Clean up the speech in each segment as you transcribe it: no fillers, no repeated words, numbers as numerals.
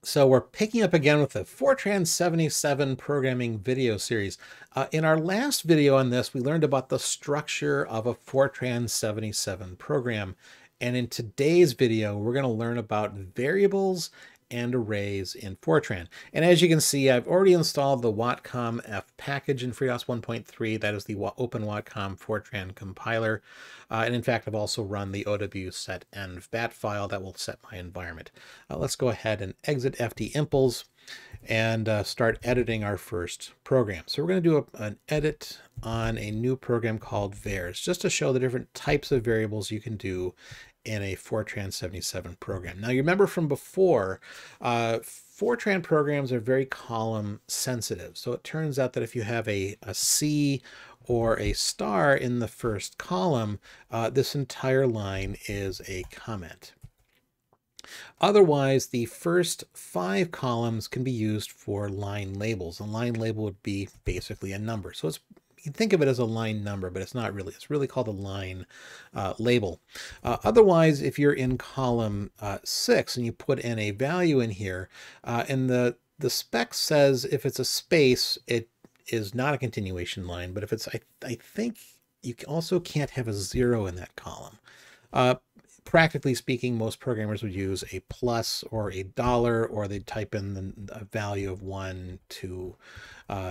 So we're picking up again with the Fortran 77 programming video series. In our last video on this, we learned about the structure of a Fortran 77 program. And in today's video, we're going to learn about variables and arrays in Fortran. And as you can see, I've already installed the Watcom F package in FreeDOS 1.3. That is the Open Watcom Fortran compiler. And in fact, I've also run the OW set env bat file that will set my environment. Let's go ahead and exit fdimpls and start editing our first program. So we're going to do an edit on a new program called vars, just to show the different types of variables you can do in a Fortran 77 program. Now you remember from before, Fortran programs are very column sensitive. So it turns out that if you have a C or a star in the first column, this entire line is a comment. Otherwise, the first 5 columns can be used for line labels. A line label would be basically a number. So it's, you can think of it as a line number, but it's not really. It's really called a line label. Otherwise, if you're in column 6 and you put in a value in here, and the spec says if it's a space, it is not a continuation line. But if it's, I think you also can't have a 0 in that column. Practically speaking, most programmers would use a plus or a dollar, or they'd type in a value of 1, 2,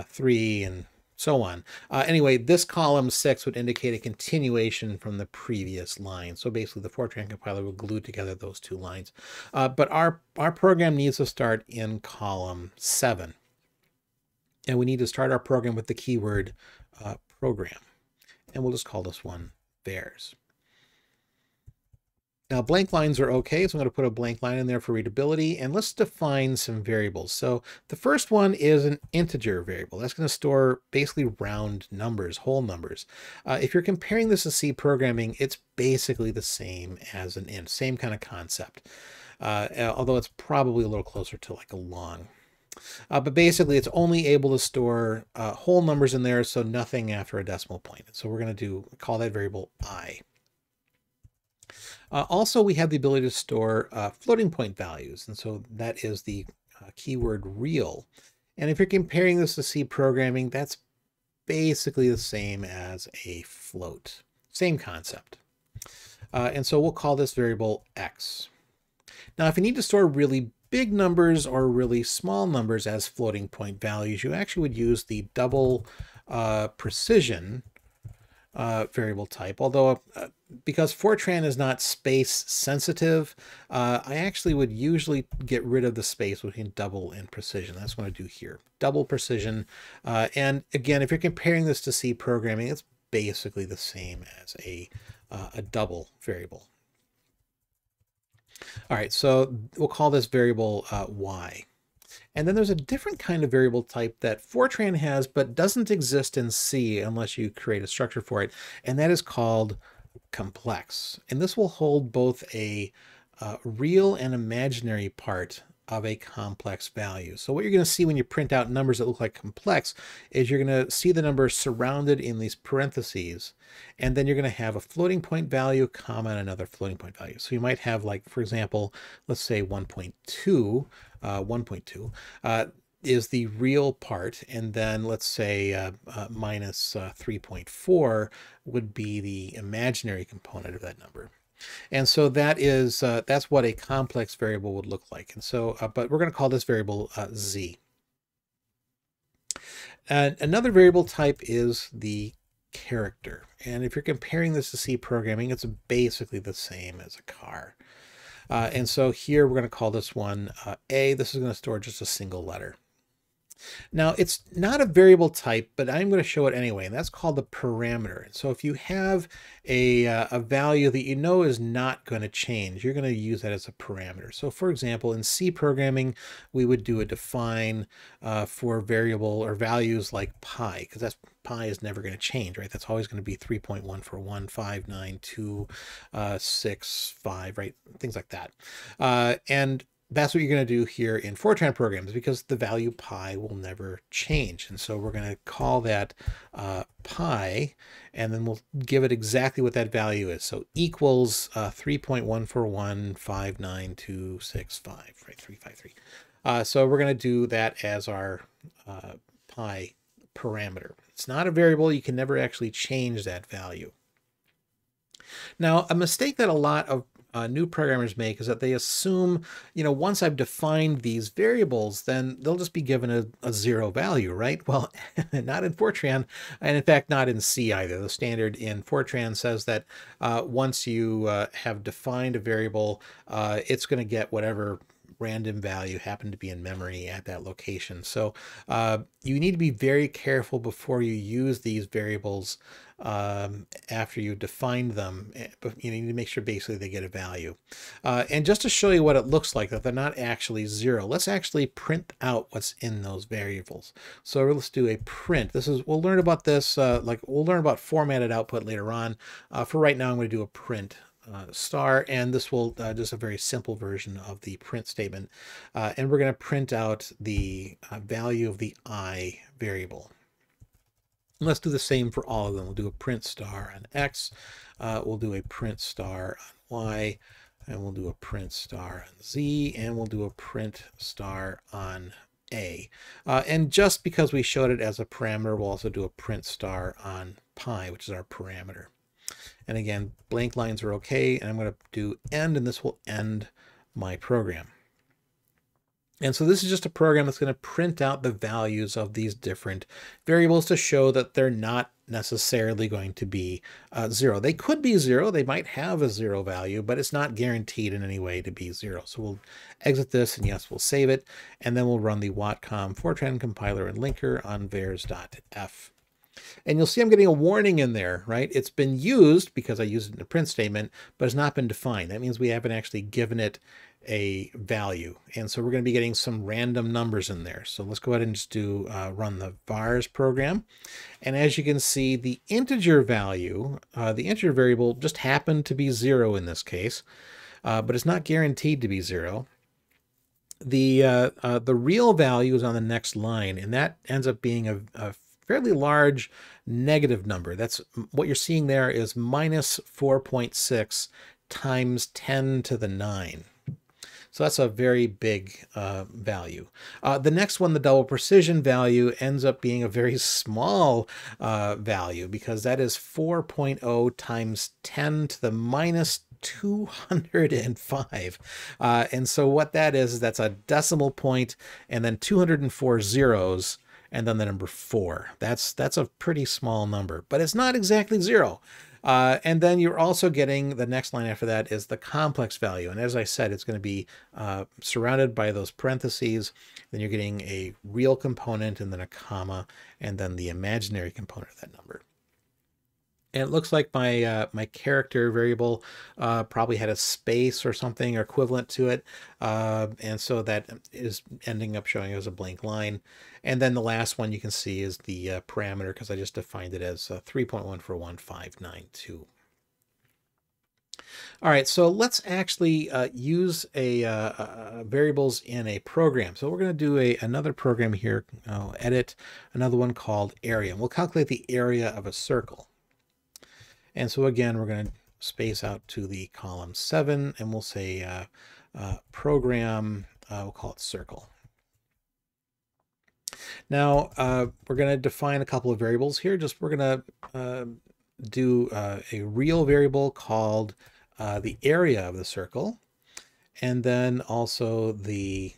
3, and so on. Anyway, this column 6 would indicate a continuation from the previous line. So basically, the Fortran compiler will glue together those two lines. But our program needs to start in column 7. And we need to start our program with the keyword program. And we'll just call this one vars. Now, blank lines are okay, so I'm going to put a blank line in there for readability, and let's define some variables. So the first one is an integer variable. That's going to store basically round numbers, whole numbers. If you're comparing this to C programming, it's basically the same as an int, same kind of concept, although it's probably a little closer to like a long. But basically, it's only able to store whole numbers in there, so nothing after a decimal point. So we're going to call that variable I. Also, we have the ability to store floating point values, and so that is the keyword real. And if you're comparing this to C programming, that's basically the same as a float. Same concept. And so we'll call this variable x. Now, if you need to store really big numbers or really small numbers as floating point values, you actually would use the double precision variable type, although because Fortran is not space sensitive, I actually would usually get rid of the space between double and precision. That's what I do here. Double precision. And again, if you're comparing this to C programming, it's basically the same as a double variable. All right, so we'll call this variable y. And then there's a different kind of variable type that Fortran has, but doesn't exist in C unless you create a structure for it. And that is called complex. And this will hold both a real and imaginary part of a complex value. So what you're going to see when you print out numbers that look like complex is you're going to see the number surrounded in these parentheses, and then you're going to have a floating point value, comma, and another floating point value. So you might have, like, for example, let's say 1.2, 1.2 is the real part, and then let's say minus 3.4 would be the imaginary component of that number. And so that is that's what a complex variable would look like. And so, but we're going to call this variable z. And another variable type is the character. And if you're comparing this to C programming, it's basically the same as a car. And so here we're going to call this one A. This is going to store just a single letter. Now, it's not a variable type, but I'm going to show it anyway, and that's called the parameter. So if you have a value that you know is not going to change, you're going to use that as a parameter. So for example, in C programming, we would do a define for variable or values like pi, because that's pi is never going to change, right? That's always going to be 3.1 for 1, 5, 9, 2, 6, 5, right? Things like that. And that's what you're going to do here in Fortran programs, because the value pi will never change. And so we're going to call that pi, and then we'll give it exactly what that value is. So equals 3.141599265, right? 353. So we're going to do that as our pi parameter. It's not a variable. You can never actually change that value. Now, a mistake that a lot of new programmers make is that they assume, once I've defined these variables, then they'll just be given a zero value, right? Well, not in Fortran, and in fact, not in C either. The standard in Fortran says that once you have defined a variable, it's going to get whatever random value happened to be in memory at that location. So you need to be very careful before you use these variables after you defined them. But you need to make sure basically they get a value. And just to show you what it looks like, that they're not actually zero, let's actually print out what's in those variables. So let's do a print. We'll learn about this, we'll learn about formatted output later on. For right now, I'm going to do a print star, and this will just a very simple version of the print statement, and we're going to print out the value of the I variable. And let's do the same for all of them. We'll do a print star on X, we'll do a print star on Y, and we'll do a print star on Z, and we'll do a print star on A. And just because we showed it as a parameter, we'll also do a print star on pi, which is our parameter. And again, blank lines are okay, and I'm going to do end, and this will end my program. And so this is just a program that's going to print out the values of these different variables to show that they're not necessarily going to be zero. They could be zero, they might have a zero value, but it's not guaranteed in any way to be zero. So we'll exit this, and yes, we'll save it, and then we'll run the Watcom Fortran compiler and linker on vars.f. And you'll see I'm getting a warning in there, right? It's been used because I used it in a print statement, but it's not been defined. That means we haven't actually given it a value. And so we're going to be getting some random numbers in there. So let's go ahead and just do run the vars program. And as you can see, the integer value, the integer variable just happened to be 0 in this case, but it's not guaranteed to be 0. The real value is on the next line, and that ends up being a fairly large negative number. That's what you're seeing there is minus 4.6 times 10 to the 9. So that's a very big value. The next one, the double precision value, ends up being a very small value, because that is 4.0 times 10 to the minus 205. And so what that is that's a decimal point and then 204 zeros, and then the number 4. That's a pretty small number, but it's not exactly 0. And then you're also getting the next line after that is the complex value. And as I said, it's going to be surrounded by those parentheses. Then you're getting a real component, and then a comma, and then the imaginary component of that number. And it looks like my my character variable probably had a space or something or equivalent to it. And so that is ending up showing as a blank line. And then the last one you can see is the parameter, because I just defined it as 3.1415992. All right, so let's actually use variables in a program. So we're going to do another program here. I'll edit another one called area. We'll calculate the area of a circle. And so again, we're going to space out to the column 7, and we'll say program, we'll call it circle. Now, we're going to define a couple of variables here. We're going to do a real variable called the area of the circle, and then also the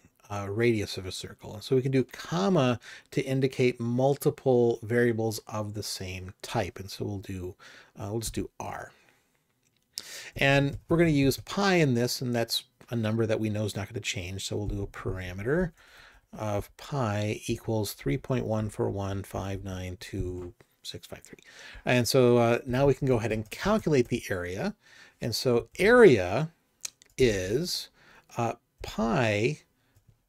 radius of a circle. And so we can do comma to indicate multiple variables of the same type. And so we'll just do R. And we're going to use pi in this, and that's a number that we know is not going to change. So we'll do a parameter of pi equals 3.141592653. And so now we can go ahead and calculate the area. And so area is pi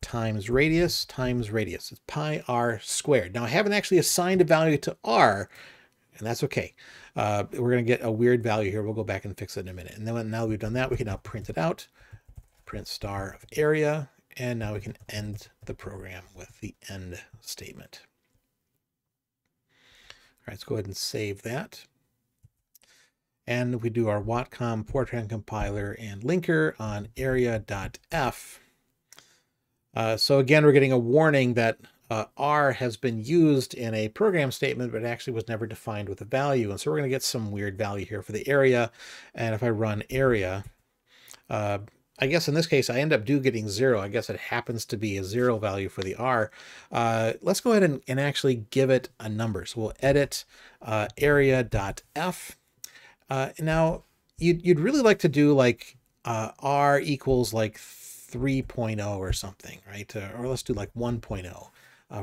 times radius. It's pi r squared. Now I haven't actually assigned a value to r, and that's okay. We're going to get a weird value here. We'll go back and fix it in a minute. And then now we've done that, we can now print it out. Print star of area, And now we can end the program with the end statement. All right, let's go ahead and save that. And we do our Watcom Fortran compiler and linker on area.f. So again, we're getting a warning that R has been used in a program statement, but it actually was never defined with a value. And so we're going to get some weird value here for the area. And if I run area, I guess in this case, I end up getting 0. I guess it happens to be a 0 value for the R. Let's go ahead and actually give it a number. So we'll edit area.f. Now, you'd really like to do like R equals like 3.0 or something, right? Or let's do like 1.0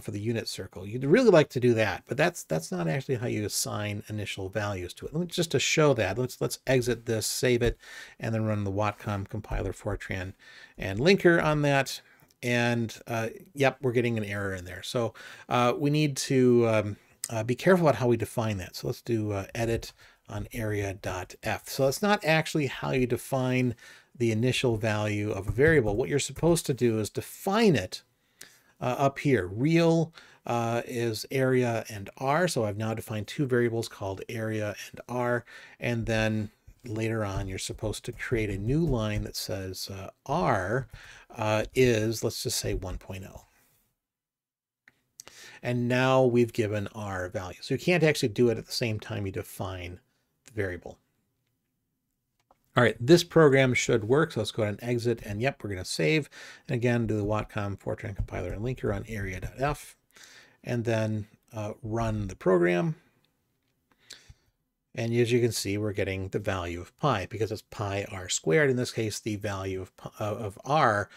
for the unit circle. You'd really like to do that, but that's not actually how you assign initial values to it. Let me just to show that, let's exit this, save it, and then run the Watcom compiler Fortran and linker on that. And yep, we're getting an error in there. So we need to be careful about how we define that. So let's do edit on area.f. So it's not actually how you define the initial value of a variable. What you're supposed to do is define it up here. Real is area and R. So I've now defined two variables called area and R. And then later on, you're supposed to create a new line that says R is, let's just say 1.0. And now we've given R value. So you can't actually do it at the same time you define the variable. All right, this program should work. So let's go ahead and exit. And yep, we're going to save. And again, do the Watcom Fortran compiler and linker on area.f. And then run the program. And as you can see, we're getting the value of pi because it's pi r squared. In this case, the value of r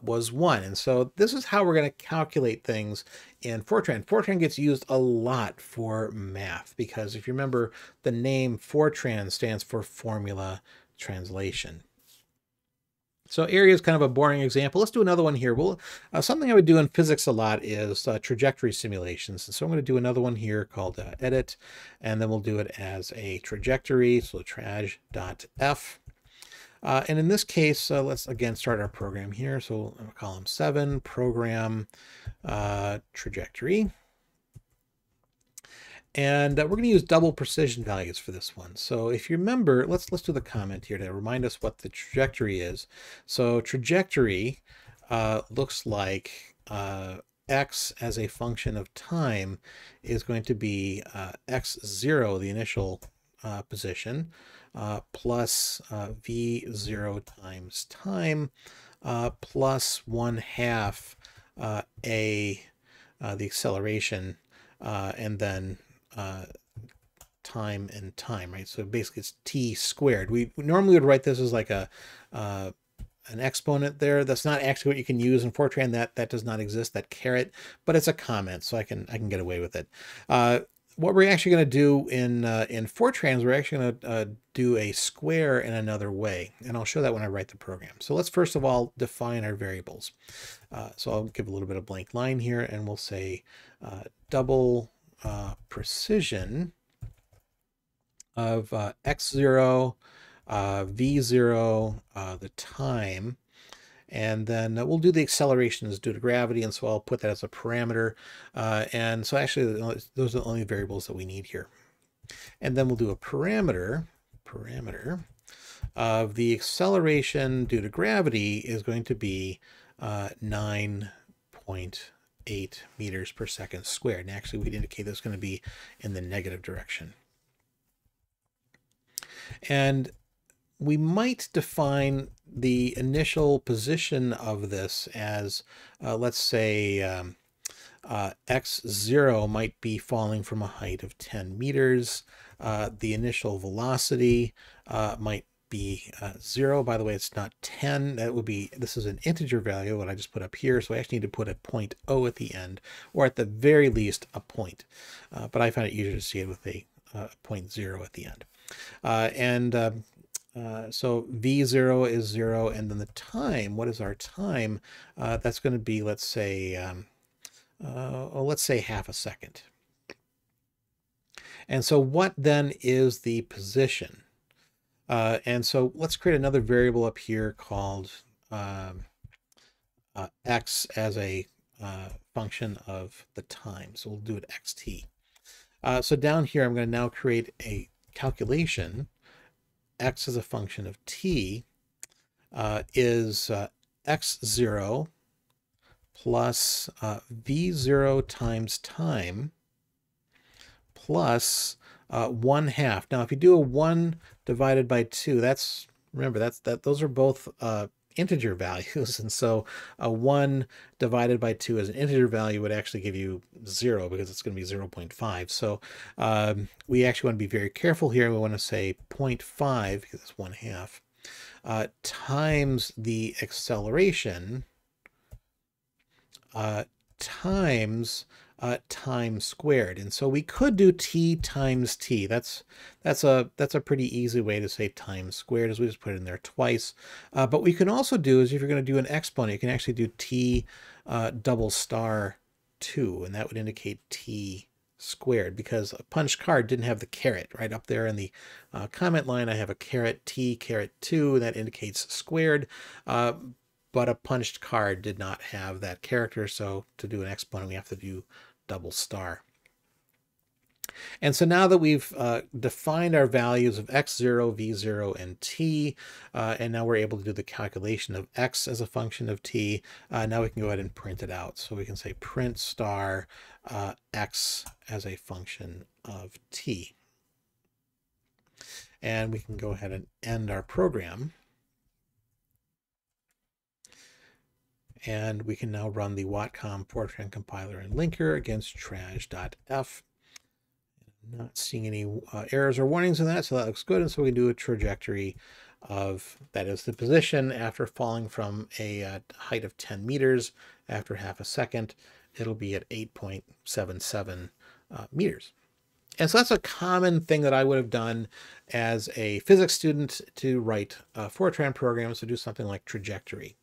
was 1. And so this is how we're going to calculate things in Fortran. Fortran gets used a lot for math because if you remember, the name Fortran stands for formula translation. So area is kind of a boring example. Let's do another one here. Well, something I would do in physics a lot is trajectory simulations. And so I'm going to do another one here called edit, and then we'll do it as a trajectory. So traj.f. And in this case, let's again start our program here. So column 7, program trajectory. And we're going to use double precision values for this one. So if you remember, let's do the comment here to remind us what the trajectory is. So trajectory looks like x as a function of time is going to be x0, the initial position, plus v0 times time, plus 1/2 the acceleration, and then time and time, right? So basically it's t squared. We normally would write this as like an exponent there. That's not actually what you can use in Fortran. That does not exist, that caret, but it's a comment, so I can get away with it. What we're actually going to do in Fortran is we're actually going to do a square in another way, and I'll show that when I write the program. So let's first of all define our variables. So I'll give a little bit of blank line here, and we'll say double precision of x0, v0, the time, and then we'll do the accelerations due to gravity, and so I'll put that as a parameter. And so actually those are the only variables that we need here. And then we'll do a parameter of the acceleration due to gravity is going to be 9.8 meters per second squared. And actually we'd indicate that's going to be in the negative direction. And we might define the initial position of this as, let's say, x0 might be falling from a height of 10 meters. The initial velocity might be 0. By the way, it's not 10. That would be, this is an integer value, what I just put up here. So I actually need to put a 0.0 at the end, or at the very least a point. But I find it easier to see it with a 0.0 at the end. So v0 is 0, and then the time, what is our time? That's going to be, let's say half a second. And so what then is the position? And so let's create another variable up here called x as a function of the time. So we'll do it xt. So down here, I'm going to now create a calculation. X as a function of t is x0 plus v0 times time plus 1/2. Now, if you do a 1 divided by 2, remember, those are both integer values. And so a 1 divided by 2 as an integer value would actually give you 0 because it's going to be 0.5. So we actually want to be very careful here. We want to say 0.5 because it's 1/2 times the acceleration times time squared. And so we could do t times t. That's a pretty easy way to say time squared, as we just put it in there twice. But what we can also do is, if you're going to do an exponent, you can actually do t double star 2, and that would indicate t squared, because a punched card didn't have the caret. Right up there in the comment line, I have a caret t caret 2, and that indicates squared. But a punched card did not have that character, so to do an exponent, we have to do double star. And so now that we've defined our values of x0, v0, and t, and now we're able to do the calculation of x as a function of t, now we can go ahead and print it out. So we can say print star x as a function of t. And we can go ahead and end our program. And we can now run the Watcom Fortran compiler and linker against trash.f. I'm not seeing any errors or warnings in that, so that looks good. And so we can do a trajectory of, that is the position after falling from a height of 10 meters after half a second. It'll be at 8.77 meters. And so that's a common thing that I would have done as a physics student to write Fortran programs, to do something like trajectory.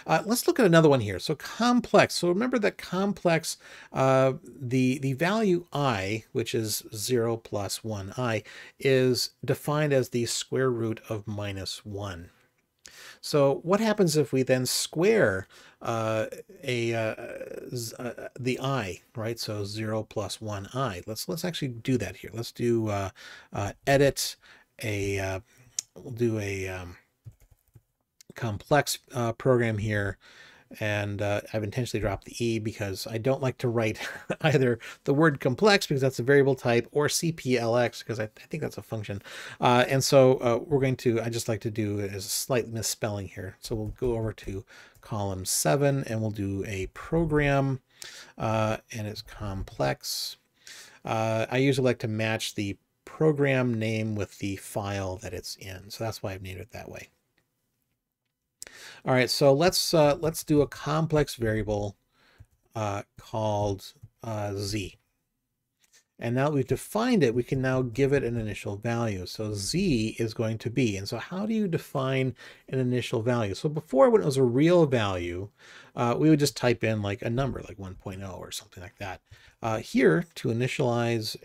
Let's look at another one here. So complex. So remember that complex, the value I, which is 0 plus 1i, is defined as the square root of -1. So what happens if we then square the I, right? So 0 plus 1i. Let's actually do that here. Let's do edit we'll do a complex program here, and I've intentionally dropped the E because I don't like to write either the word complex, because that's a variable type, or CPLX because I think that's a function. And so I just like to do it as a slight misspelling here. So we'll go over to column 7 and we'll do a program, and it's complex. I usually like to match the program name with the file that it's in, so that's why I've named it that way. All right, so let's do a complex variable called z. And now that we've defined it, we can now give it an initial value. So z is going to be, and so how do you define an initial value? So before, when it was a real value, we would just type in like a number, like 1.0 or something like that. Here, to initialize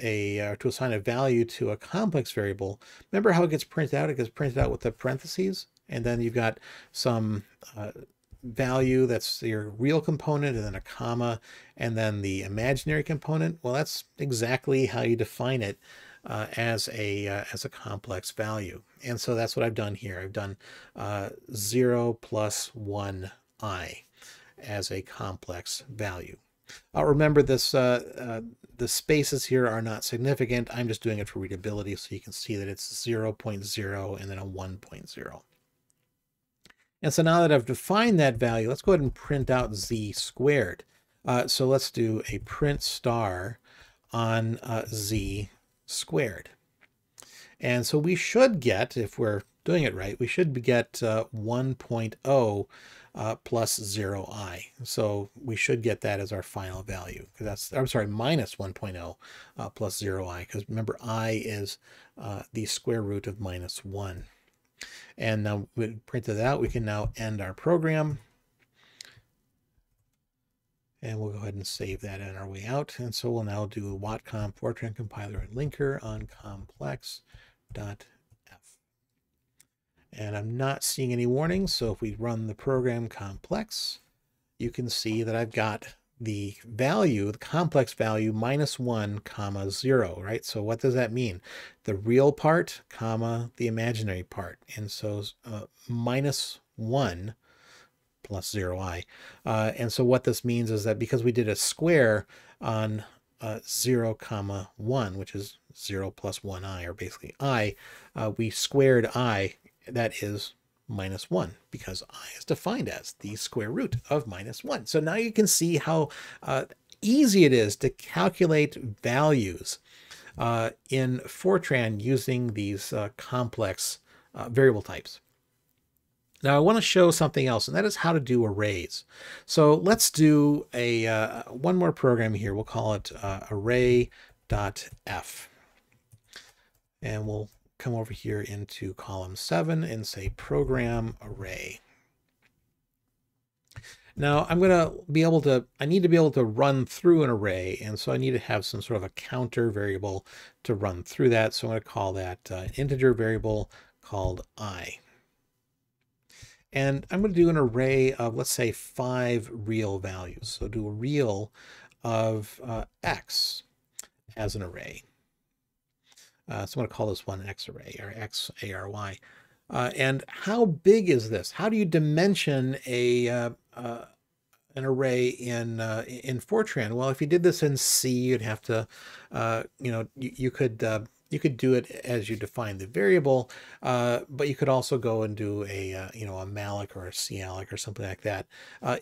to assign a value to a complex variable, remember how it gets printed out? It gets printed out with the parentheses, and then you've got some value that's your real component, and then a comma, and then the imaginary component. Well, that's exactly how you define it as a complex value. And so that's what I've done here. I've done 0 plus 1i as a complex value. Remember this, the spaces here are not significant. I'm just doing it for readability, so you can see that it's 0.0 and then a 1.0. And so now that I've defined that value, let's go ahead and print out z squared. So let's do a print star on z squared. And so we should get, if we're doing it right, we should get 1.0 plus 0i. So we should get that as our final value. I'm sorry, minus 1.0 plus 0i, because remember, I is the square root of -1. And now we printed it out. We can now end our program. And we'll go ahead and save that on our way out. And so we'll now do a Watcom Fortran compiler and linker on complex.f. And I'm not seeing any warnings. So if we run the program complex, you can see that I've got the value, the complex value, -1, comma 0, right? So what does that mean? The real part, comma, the imaginary part. And so -1 plus 0i. And so what this means is that because we did a square on 0, comma 1, which is 0 plus 1i, or basically I, we squared I, that is -1, because I is defined as the square root of -1. So now you can see how easy it is to calculate values in Fortran using these complex variable types. Now I want to show something else, and that is how to do arrays. So let's do a one more program here. We'll call it array.f. And we'll come over here into column 7 and say program array. Now I'm going to be able to, I need to be able to run through an array, and so I need to have some sort of a counter variable to run through that. So I'm going to call that an integer variable called I. And I'm going to do an array of, let's say, 5 real values. So do a real of x as an array. So I'm going to call this one x array, or x ARY. And how big is this? How do you dimension an array in Fortran? Well, if you did this in C, you'd have to, you could do it as you define the variable, but you could also go and do a a malloc or a calloc or something like that.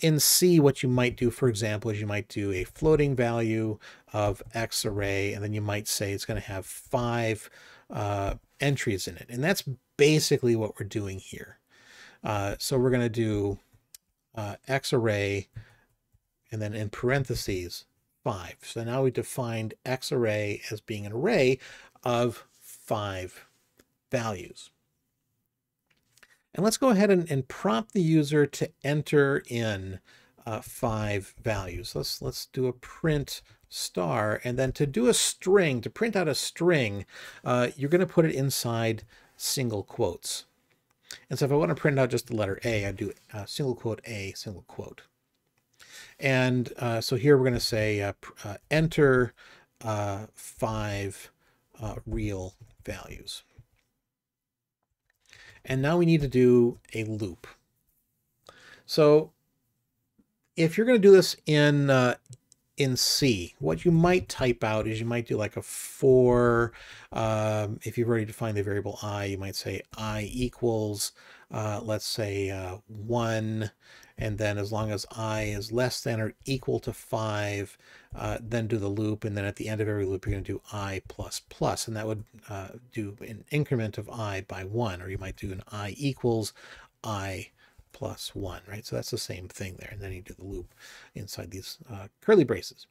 In C, what you might do, for example, is you might do a floating value of x array, and then you might say it's going to have 5 entries in it, and that's basically what we're doing here. So we're going to do x array, and then in parentheses 5. So now we defined x array as being an array of 5 values. And let's go ahead and prompt the user to enter in 5 values. Let's do a print star, and then to do a string, to print out a string, you're going to put it inside single quotes. And so if I want to print out just the letter A, I do single quote A, single quote. And so here we're going to say enter 5 real values. And now we need to do a loop. So if you're going to do this in C, what you might type out is you might do like a for. If you've already defined the variable I, you might say I equals, let's say 1. And then as long as I is less than or equal to 5, then do the loop. And then at the end of every loop, you're going to do I plus plus. And that would do an increment of I by 1. Or you might do an I equals I plus 1, right? So that's the same thing there. And then you do the loop inside these curly braces.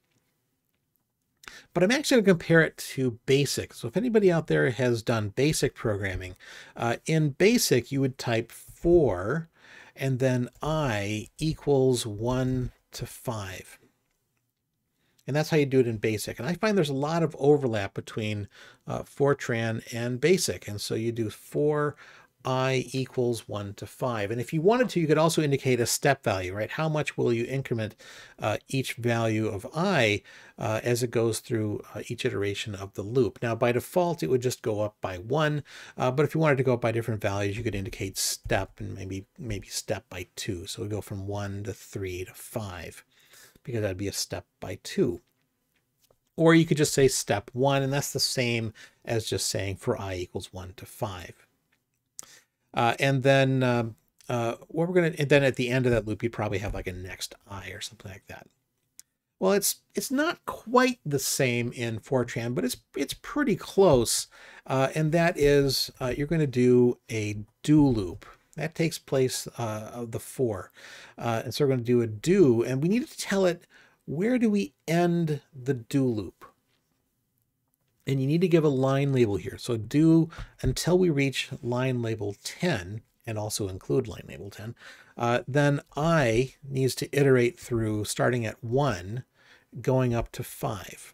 But I'm actually going to compare it to BASIC. So if anybody out there has done BASIC programming, in BASIC, you would type for, and then I equals 1 to 5. And that's how you do it in BASIC. And I find there's a lot of overlap between Fortran and BASIC. And so you do for I equals 1 to 5. And if you wanted to, you could also indicate a step value, right? How much will you increment each value of I as it goes through each iteration of the loop? Now, by default, it would just go up by 1. But if you wanted to go up by different values, you could indicate step and maybe step by 2. So we go from 1 to 3 to 5, because that'd be a step by 2. Or you could just say step 1, and that's the same as just saying for I equals 1 to 5. And then what we're going to, and then at the end of that loop, you'd probably have like a next I or something like that. Well, it's not quite the same in Fortran, but it's pretty close. And that is you're going to do a do loop. That takes place of the for. And so we're going to do a do, and we need to tell it, where do we end the do loop? And you need to give a line label here. So do until we reach line label 10, and also include line label 10. Then I needs to iterate through starting at 1, going up to 5.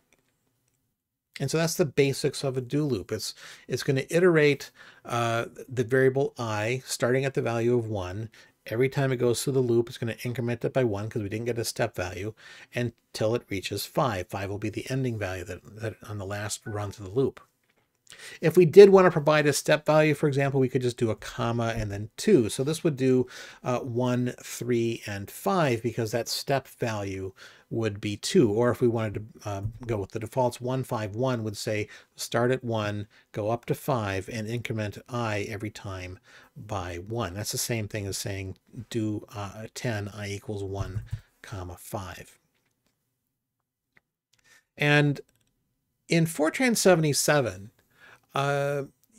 And so that's the basics of a do loop. It's going to iterate the variable I starting at the value of 1, Every time it goes through the loop, it's going to increment it by 1 because we didn't get a step value until it reaches 5. 5 will be the ending value that on the last run through the loop. If we did want to provide a step value, for example, we could just do a comma and then 2. So this would do 1, 3, and 5 because that step value would be 2. Or if we wanted to go with the defaults, 1, 5, 1 would say start at 1, go up to 5, and increment I every time by 1. That's the same thing as saying do 10, I equals 1, comma 5. And in Fortran 77,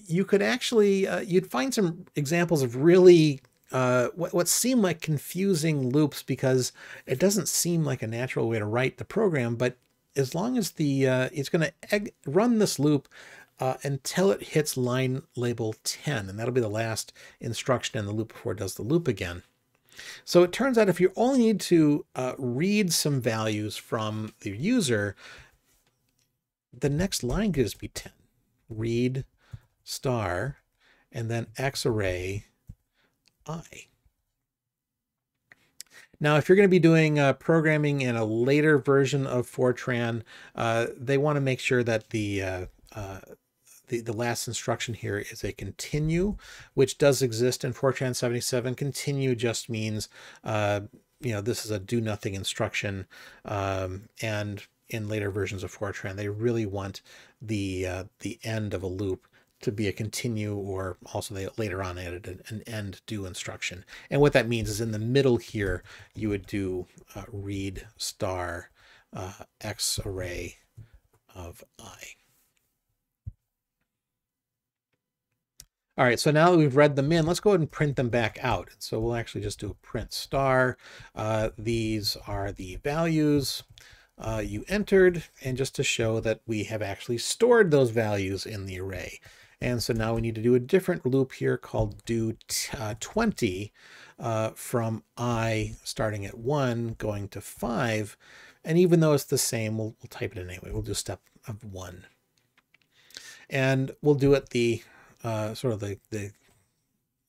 you could actually, you'd find some examples of really what seem like confusing loops because it doesn't seem like a natural way to write the program, but as long as it's going to run this loop until it hits line label 10, and that'll be the last instruction in the loop before it does the loop again. So it turns out if you only need to read some values from the user, the next line could just be 10. Read star and then X array I. Now, if you're going to be doing programming in a later version of Fortran, they want to make sure that the last instruction here is a continue, which does exist in Fortran 77. Continue just means, this is a do nothing instruction, and in later versions of Fortran, they really want the end of a loop to be a continue, or also they later on added an end do instruction. And what that means is in the middle here, you would do read star X array of I. All right, so now that we've read them in, let's go ahead and print them back out. So we'll actually just do a print star. These are the values you entered, and just to show that we have actually stored those values in the array. And so now we need to do a different loop here called do 20 from I starting at 1 going to 5. And even though it's the same, we'll type it in anyway. We'll do step of 1. And we'll do it the sort of the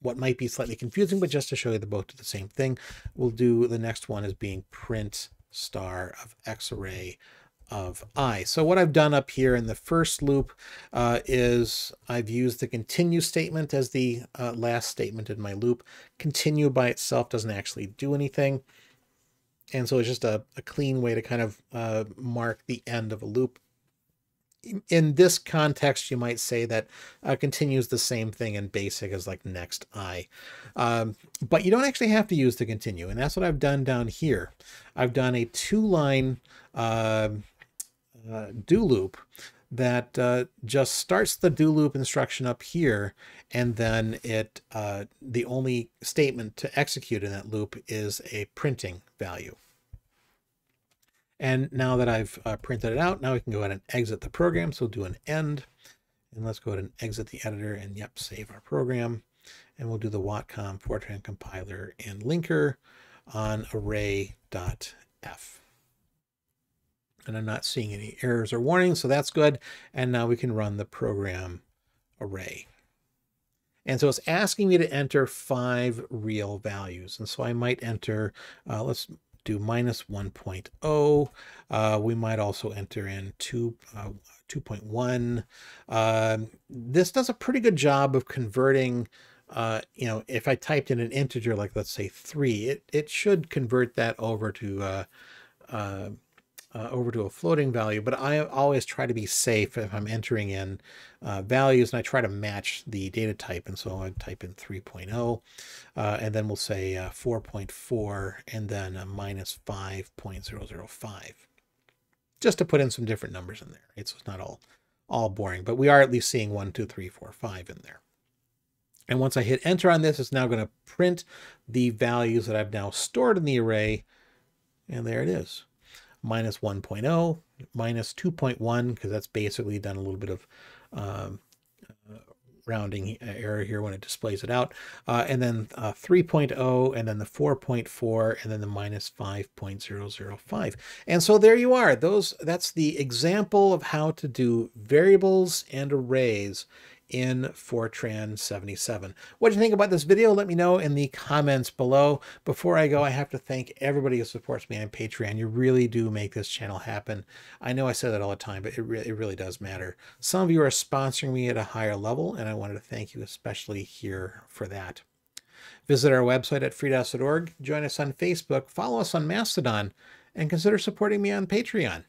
what might be slightly confusing, but just to show you they both do the same thing, we'll do the next one as being print star of X array of I. So what I've done up here in the first loop is I've used the continue statement as the last statement in my loop. Continue by itself doesn't actually do anything. And so it's just a clean way to kind of mark the end of a loop. In this context, you might say that continue is the same thing in BASIC as like next I. But you don't actually have to use the continue. And that's what I've done down here. I've done a 2-line do loop that just starts the do loop instruction up here, and then it the only statement to execute in that loop is a printing value. And now that I've printed it out, now we can go ahead and exit the program. So we'll do an end, and let's go ahead and exit the editor and save our program. And we'll do the Watcom Fortran compiler and linker on array.f. And I'm not seeing any errors or warnings, so that's good. And now we can run the program array. And so it's asking me to enter 5 real values. And so I might enter, let's do -1.0. We might also enter in 2.1. This does a pretty good job of converting, if I typed in an integer, like let's say 3, it should convert that over to a floating value. But I always try to be safe if I'm entering in values, and I try to match the data type. And so I type in 3.0, and then we'll say 4.4, and then a -5.005, just to put in some different numbers in there. So it's not all boring, but we are at least seeing 1, 2, 3, 4, 5 in there. And once I hit enter on this, it's now going to print the values that I've now stored in the array, and there it is. -1.0, -2.1, because that's basically done a little bit of rounding error here when it displays it out, and then 3.0, and then the 4.4, and then the -5.005. And so there you are. That's the example of how to do variables and arrays in Fortran 77. What do you think about this video? Let me know in the comments below. Before I go, I have to thank everybody who supports me on Patreon. You really do make this channel happen. I know I say that all the time, but it really does matter. Some of you are sponsoring me at a higher level, and I wanted to thank you especially here for that. Visit our website at FreeDOS.org, join us on Facebook, follow us on Mastodon, and consider supporting me on Patreon.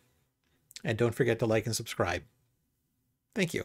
And don't forget to like and subscribe. Thank you.